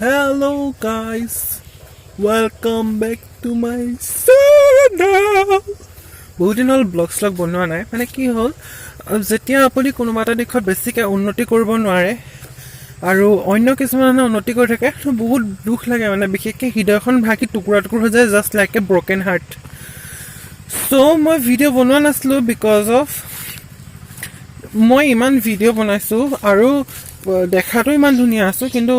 Hello guys, welcome back to my channel. বহুত দিন হ'ল ব্লগছ বনোৱা নাই মানে কি হ'ল যেতিয়া আপুনি কোনোবা এটা দিশত বেছিকৈ উন্নতি কৰিব নোৱাৰে আৰু অন্য কিছুমানে উন্নতি কৰি থাকে বহুত দুখ লাগে মানে বিশেষকৈ হৃদয়খন ভাগি টুকুৰা টুকুৰ হৈ যায় just like a broken heart so' মই ভিডিঅ' বনোৱা নাছিলোঁ বিকজ অফ মই ইমান ভিডিঅ' বনাইছোঁ আৰু দেখাটো ইমান ধুনীয়া আছোঁ কিন্তু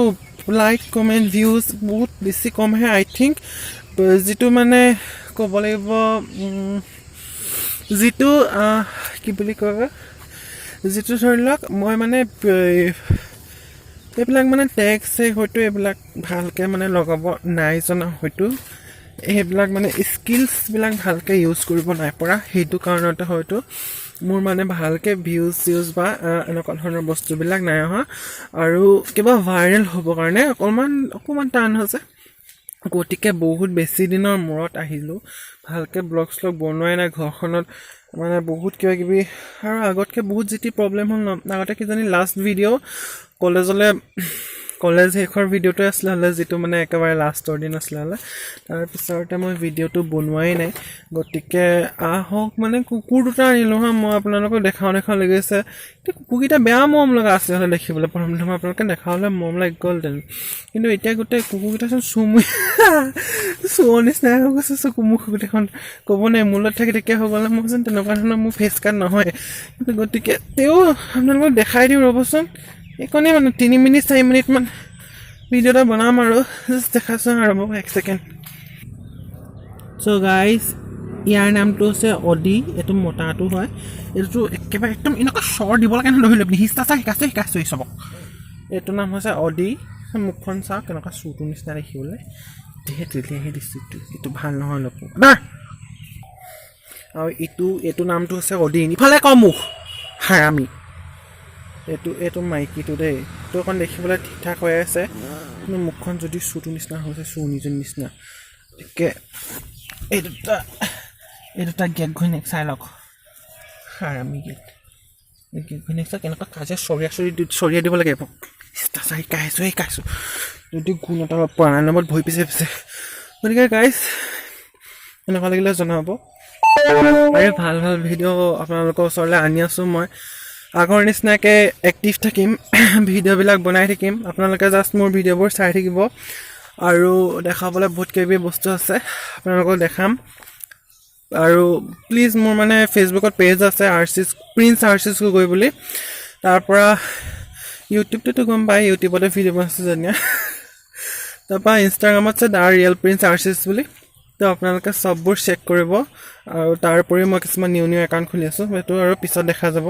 লাইক কমেণ্ট ভিউজ বহুত বেছি কম আহে আই থিংক যিটো মানে ক'ব লাগিব যিটো কি বুলি কয় যিটো ধৰি লওক মই মানে এইবিলাক মানে টেক্স হয়তো এইবিলাক ভালকৈ মানে লগাব নাই জনা হয়তো সেইবিলাক মানে স্কিলছবিলাক ভালকৈ ইউজ কৰিব নাই পৰা সেইটো কাৰণতে হয়তো মোৰ মানে ভালকৈ ভিউজ বা এনেকুৱা ধৰণৰ বস্তুবিলাক নাই অহা আৰু কিবা ভাইৰেল হ'ব কাৰণে অকণমান টান হৈছে গতিকে বহুত বেছি দিনৰ মূৰত আহিলোঁ ভালকৈ ব্লগ বনোৱাই নাই ঘৰখনত মানে বহুত কিবা কিবি আৰু আগতকৈ বহুত যি প্ৰব্লেম হ'ল আগতে কিজানি লাষ্ট ভিডিঅ' কলেজ শেষৰ ভিডিঅ'টোৱে আছিলে হ'লে যিটো মানে একেবাৰে লাষ্টৰ দিন আছিলে হ'লে তাৰপিছতে মই ভিডিঅ'টো বনোৱাই নাই গতিকে আহক মানে কুকুৰ দুটা আনিলোঁ হা মই আপোনালোকক দেখাওঁ লাগিছে এতিয়া কুকুৰকেইটা বেয়া মৰম লগা আছিলে হ'লে দেখিবলৈ প্ৰথম আপোনালোকে দেখাবলৈ মৰম লাগি গ'লহেঁতেন কিন্তু এতিয়া গোটেই কুকুৰকেইটা চোন চুৰ নিচিনাই হৈ গৈছে চকু মুখ গোটেইখন ক'ব নাই মূলত থাকি তেতিয়া হৈ গ'লে মোকচোন তেনেকুৱা ধৰণৰ মোৰ ফেচ কাট নহয় গতিকে তেওঁ আপোনালোকক দেখাই দিওঁ ৰ'বচোন এইকণে মানে 3 মিনিট 4 মিনিটমান ভিডিঅ' এটা বনাম আৰু জাষ্ট দেখাচোন আৰু ৰ'ব 1 ছেকেণ্ড চ' গাইজ ইয়াৰ নামটো হৈছে অডি এইটো মতাটো হয় এইটো একেবাৰে একদম এনেকুৱা চৰ দিব লাগে নহয় ধৰি লওক হিষ্টা শিকাইছোঁ এই চবক এইটো নাম হৈছে অডি মুখখন চাওক কেনেকুৱা চুৰটোৰ নিচিনা দেখিবলৈ তেতিয়াহে দিছোঁ এইটো ভাল নহয় অলপ আৰু এইটো নামটো হৈছে অডি ইফালে কওঁ মুখ হাৰামি এইটো মাইকীটো দেই এইটো অকণ দেখিবলৈ ঠিক ঠাক হৈ আছে কিন্তু মুখখন যদি চুৰটোৰ নিচিনা হৈছে চুৰ নিজৰ নিচিনা গতিকে এই দুটা গেট ঘৈণীয়েক চাই লওক হাৰামি গেট এই গেট ঘৈণীয়েক চাই কেনেকুৱা কাজিয়া চৰিয়াই দিব লাগে শিকাইছোঁ যদি গুণ এটা পুৰণা নামত ভৰি পিছে গতিকে গাইজ এনেকুৱা লাগিলে জনাব আৰু ভাল ভিডিঅ' আপোনালোকৰ ওচৰলৈ আনি আছোঁ মই আগৰ নিচিনাকৈ এক্টিভ থাকিম ভিডিঅ'বিলাক বনাই থাকিম আপোনালোকে জাষ্ট মোৰ ভিডিঅ'বোৰ চাই থাকিব আৰু দেখাবলৈ বহুত কিবা বস্তু আছে আপোনালোকক দেখাম আৰু প্লিজ মোৰ মানে ফেচবুকত পেজ আছে প্ৰিন্স আৰ্চিছগগৈ বুলি তাৰপৰা ইউটিউবটোতো গম পায় ইউটিউবতে ভিডিঅ' বনাইছোঁ যেনে তাৰপৰা ইনষ্টাগ্ৰামত আছে দ্য ৰিয়েল প্ৰিন্স আৰ্চিছ বুলি তো আপোনালোকে চববোৰ চেক কৰিব আৰু তাৰ উপৰিও মই কিছুমান নিউ একাউণ্ট খুলি আছোঁ সেইটো আৰু পিছত দেখা যাব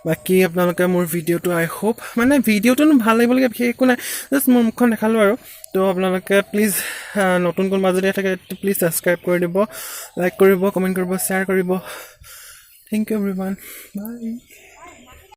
বাকী আপোনালোকে মোৰ ভিডিঅ'টো আই হোপ মানে ভিডিঅ'টোনো ভাল লাগিবলগীয়া বিশেষ একো নাই জাষ্ট মোৰ মুখখন দেখালোঁ আৰু তো আপোনালোকে প্লিজ নতুন কোনোবা যদি থাকে প্লিজ ছাবস্ক্ৰাইব কৰি দিব লাইক কৰিব কমেণ্ট কৰিব শ্বেয়াৰ কৰিব থেংক ইউ এভৰিৱান বাই